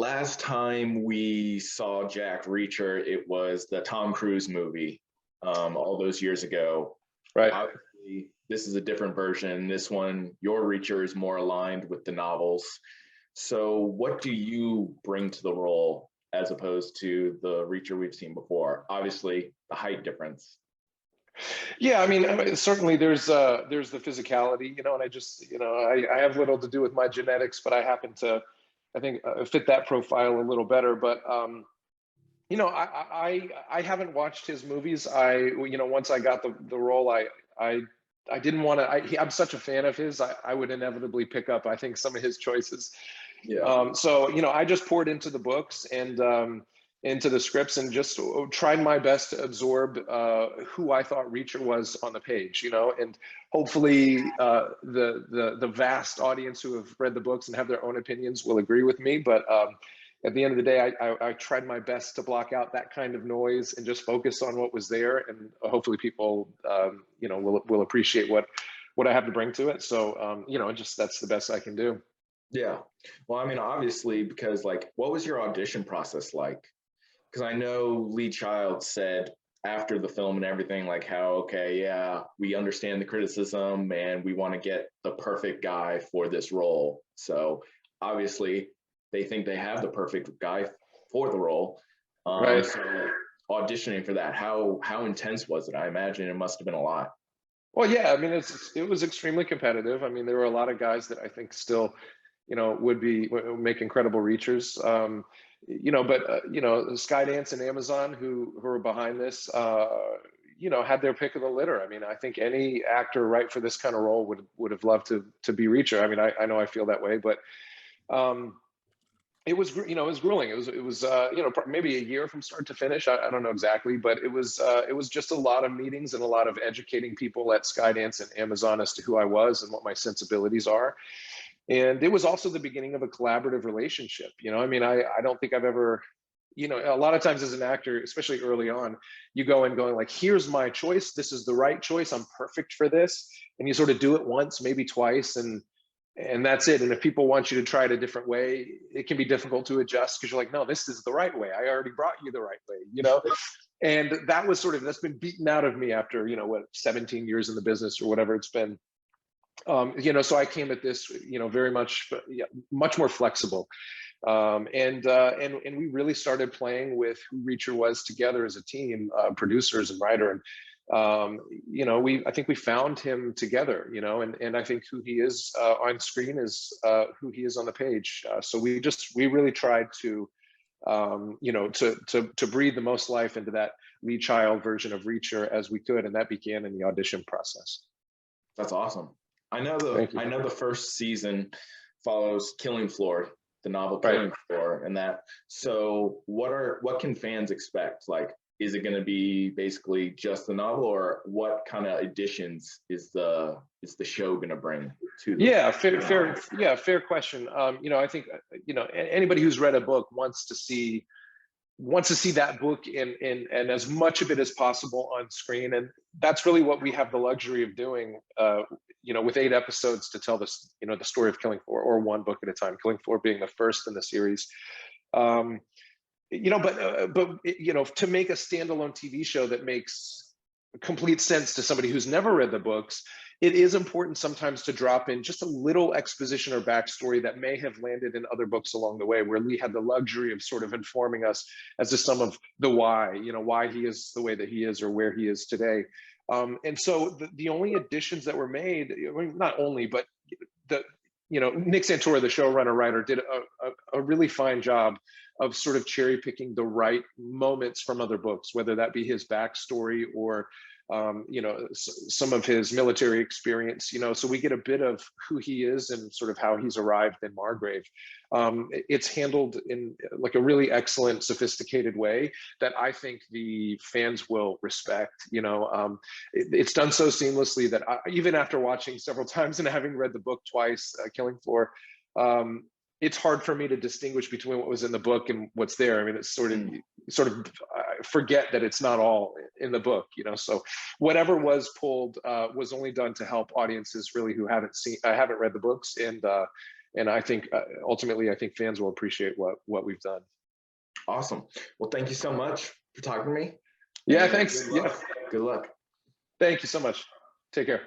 last time we saw Jack Reacher, it was the Tom Cruise movie all those years ago. Right. Obviously, this is a different version. This one, your Reacher is more aligned with the novels. So, what do you bring to the role as opposed to the Reacher we've seen before? Obviously, the height difference. Yeah, I mean, certainly there's the physicality, and I just, I have little to do with my genetics, but I happen to, I think, fit that profile a little better. But I haven't watched his movies. Once I got the role, I I didn't want to. I'm such a fan of his. I would inevitably pick up, I think, some of his choices. Yeah. So I just poured into the books and into the scripts and just tried my best to absorb who I thought Reacher was on the page. And hopefully the vast audience who have read the books and have their own opinions will agree with me. But at the end of the day, I tried my best to block out that kind of noise and just focus on what was there, and hopefully people will appreciate what I have to bring to it. So just that's the best I can do. Yeah. Well, I mean, obviously, because what was your audition process like? Because I know Lee Child said after the film and everything, how, okay, yeah, we understand the criticism and we want to get the perfect guy for this role. So obviously, they think they have the perfect guy for the role. Right. So auditioning for that, how intense was it? I imagine it must have been a lot. Well, yeah, I mean, it was extremely competitive. I mean, there were a lot of guys that I think still, would make incredible reachers. But Skydance and Amazon, who are behind this, had their pick of the litter. I mean, I think any actor right for this kind of role would have loved to be Reacher. I mean, I know I feel that way, but it was grueling. It was maybe a year from start to finish. I don't know exactly, but it was just a lot of meetings and a lot of educating people at Skydance and Amazon as to who I was and what my sensibilities are. And it was also the beginning of a collaborative relationship. I mean, I don't think I've ever, a lot of times as an actor, especially early on, you go in going here's my choice. This is the right choice. I'm perfect for this. And you sort of do it once, maybe twice, and that's it. And if people want you to try it a different way, it can be difficult to adjust because you're like, no, this is the right way. I already brought you the right way, And that's been beaten out of me after, 17 years in the business or whatever it's been. So I came at this, very much, much more flexible. And we really started playing with who Reacher was together as a team, producers and writer. And, I think we found him together, and I think who he is on screen is who he is on the page. So we really tried to, to breathe the most life into that Lee Child version of Reacher as we could. And that began in the audition process. That's awesome. I know the first season follows Killing Floor, the novel Killing Floor, and that. So what can fans expect? Is it going to be basically just the novel, or what kind of additions is the show going to bring to the fair question. I think anybody who's read a book wants to see that book in as much of it as possible on screen, and that's really what we have the luxury of doing. With 8 episodes to tell this, the story of Killing Floor, or one book at a time. Killing Floor being the first in the series. But to make a standalone TV show that makes complete sense to somebody who's never read the books, it is important sometimes to drop in just a little exposition or backstory that may have landed in other books along the way, where Lee had the luxury of sort of informing us as to some of the why he is the way that he is or where he is today. And so the only additions that were made, not only, but Nick Santora, the showrunner writer, did a really fine job of sort of cherry picking the right moments from other books, whether that be his backstory or some of his military experience, so we get a bit of who he is and sort of how he's arrived in Margrave. It's handled in a really excellent, sophisticated way that I think the fans will respect. It's done so seamlessly that even after watching several times and having read the book twice, Killing Floor, it's hard for me to distinguish between what was in the book and what's there. I mean, it's sort of forget that it's not all in the book, so whatever was pulled was only done to help audiences really who haven't read the books, and And I think ultimately, I think fans will appreciate what we've done. Awesome. Well, thank you so much for talking to me. Yeah, And thanks. good luck. Yeah, Good luck. thank you so much. Take care.